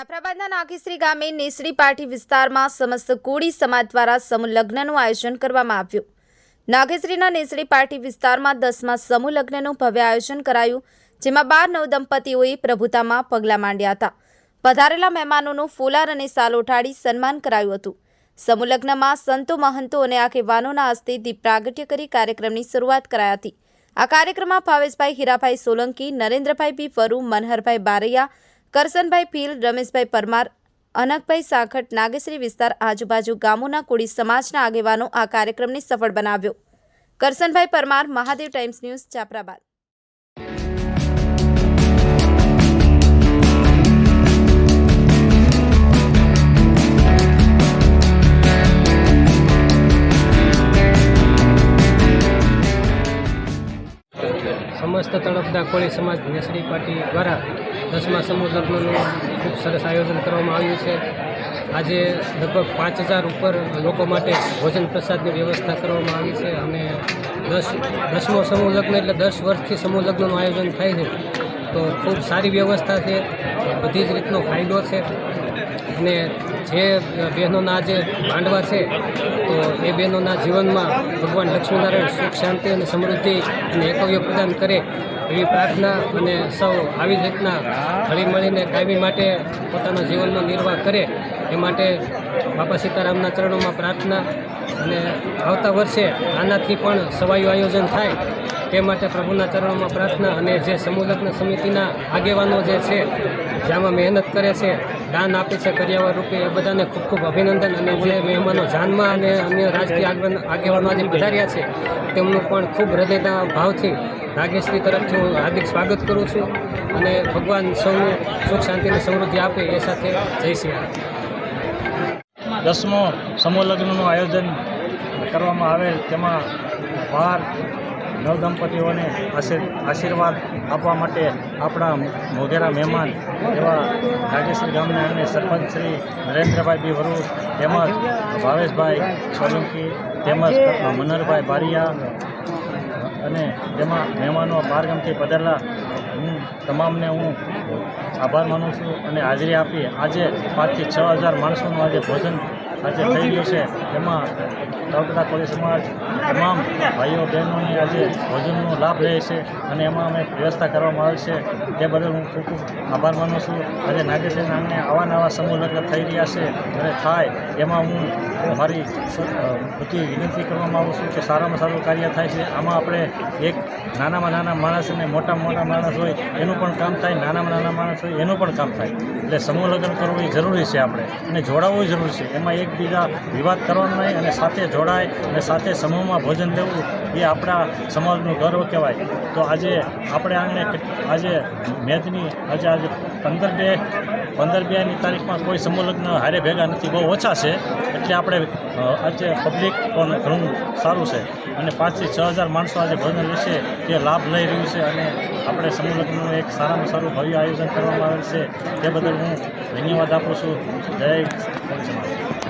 જાફરાબાદના નાગેશ્રી ગામે નેસડી પાટી વિસ્તારમાં સમસ્ત કોળી સમાજ દ્વારા સમૂહ લગ્નનું આયોજન કરવામાં આવ્યું। નાગેશ્રીના નેસડી પાટી વિસ્તારમાં 10મા સમૂહ લગ્નનું ભવ્ય આયોજન કરાયું, જેમાં 12 નવદંપતીઓએ પ્રભુતામાં પગલાં માંડ્યા હતા। પધારેલા મહેમાનોનું ફુલાર અને શાલ ઓઢાડી સન્માન કરાયું હતું। સમૂહ લગ્નમાં સંતો, મહંતો અને આગેવાનોના હસ્તે દીપ પ્રાગટ્ય કરી કાર્યક્રમની શરૂઆત કરાઈ હતી। આ કાર્યક્રમમાં ભાવેશભાઈ હીરાભાઈ સોલંકી, નરેન્દ્રભાઈ બી વરુ, મનહરભાઈ બારૈયા, કરસનભાઈ ભીલ, રમેશભાઈ પરમાર, અનકભાઈ સાખટ, નાગેશ્રી વિસ્તાર આજુબાજુ ગામોના કોળી સમાજના આગેવાનો આ કાર્યક્રમને સફળ બનાવ્યો। Karsanbhai Parmar, Mahadev times news, Jafrabad. समस्त तड़पदा कोળી समाज નેસડી પાટી द्वारा 10મા સમૂહ લગ્નનું ખૂબ સરસ આયોજન કરવામાં આવ્યું છે। આજે લગભગ 5000 ઉપર લોકો માટે ભોજન પ્રસાદની વ્યવસ્થા કરવામાં આવી છે અને 10મો સમૂહ લગ્ન એટલે 10 વર્ષથી સમૂહ લગ્નનું આયોજન થાય છે, તો ખૂબ સારી વ્યવસ્થા છે, બધી જ રીતનો ફાયદો છે। અને જે બહેનોના જે માંડવા છે તો એ બહેનોના જીવનમાં ભગવાન લક્ષ્મીનારાયણ સુખ, શાંતિ અને સમૃદ્ધિ અને એકવ્ય પ્રદાન કરે એવી પ્રાર્થના, અને સૌ આવી જ રીતના હળીમળીને કાયમી માટે પોતાના જીવનનો નિર્વાહ કરે એ માટે બાપા સીતારામના ચરણોમાં પ્રાર્થના। અને આવતા વર્ષે આનાથી પણ સવાયું આયોજન થાય તે માટે પ્રભુના ચરણોમાં પ્રાર્થના। અને જે સમૂહ લગ્ન સમિતિના આગેવાનો જે છે, જેમાં મહેનત કરે છે, દાન આપે છે કરિયાવર રૂપે, એ બધાને ખૂબ ખૂબ અભિનંદન। અને જે મહેમાનો જાનમાં અને અન્ય રાજકીય આગેવાનો આજે પધાર્યા છે તેમનું પણ ખૂબ હૃદયના ભાવથી નાગેશ્રી તરફથી હું હાર્દિક સ્વાગત કરું છું અને ભગવાન સૌને સુખ, શાંતિ અને સમૃદ્ધિ આપે એ સાથે જય શ્રી રામ। 10મો સમૂહ લગ્નનું આયોજન કરવામાં આવેલ, તેમાં 12 નવદંપતીઓને આશીર્વાદ આપવા માટે આપણા મોગેરા મહેમાન એવા નાગેશ્રી ગામના અને સરપંચ શ્રી નરેન્દ્રભાઈ બી વરુ, તેમજ ભાવેશભાઈ સોલંકી, તેમજ મનહરભાઈ બારૈયા અને તેમાં મહેમાનો બહારગામથી પધારેલા હું તમામને હું આભાર માનું છું અને હાજરી આપી આજે 5 થી 6000 માણસોનું આજે ભોજન આજે થઈ ગયું છે। એમાં તળપદા કોળી સમાજ તમામ ભાઈઓ બહેનોની આજે ભોજનનો લાભ લે છે અને એમાં અમે વ્યવસ્થા કરવામાં આવે છે, તે બદલ હું ખૂબ ખૂબ આભાર માનું છું। આજે નાગેશ્રીના આંગણે આવા નવા સમૂહ લગ્ન થઈ રહ્યા છે અને થાય એમાં હું મારી બધી વિનંતી કરવામાં આવું છું કે સારામાં સારું કાર્ય થાય છે। આમાં આપણે એક નાનામાં નાના માણસ અને મોટામાં મોટા માણસ હોય એનું પણ કામ થાય, નાનામાં નાના માણસ હોય એનું પણ કામ થાય, એટલે સમૂહ લગ્ન કરવું એ જરૂરી છે આપણે, અને જોડાવવું જરૂરી છે। એમાં એકબીજા વિવાદ કરવાનો નહીં અને સાથે જોડાય અને સાથે સમૂહમાં ભોજન લેવું એ આપણા સમાજનું ગર્વ કહેવાય। તો આજે આપણે આંગણે આજે મેચની આજે 15-2ની તારીખમાં કોઈ સમૂહ લગ્ન હારે ભેગા નથી, બહુ ઓછા છે, એટલે આપણે આજે પબ્લિક પણ ઘણું સારું છે અને 5 થી 6000 માણસો આજે ભોજન લેશે તે લાભ લઈ રહ્યું છે અને આપણે સમૂહ લગ્નનું એક સારામાં સારું ભવ્ય આયોજન કરવામાં આવેલ છે, તે બદલ હું ધન્યવાદ આપું છું। જય કોળી સમાજ।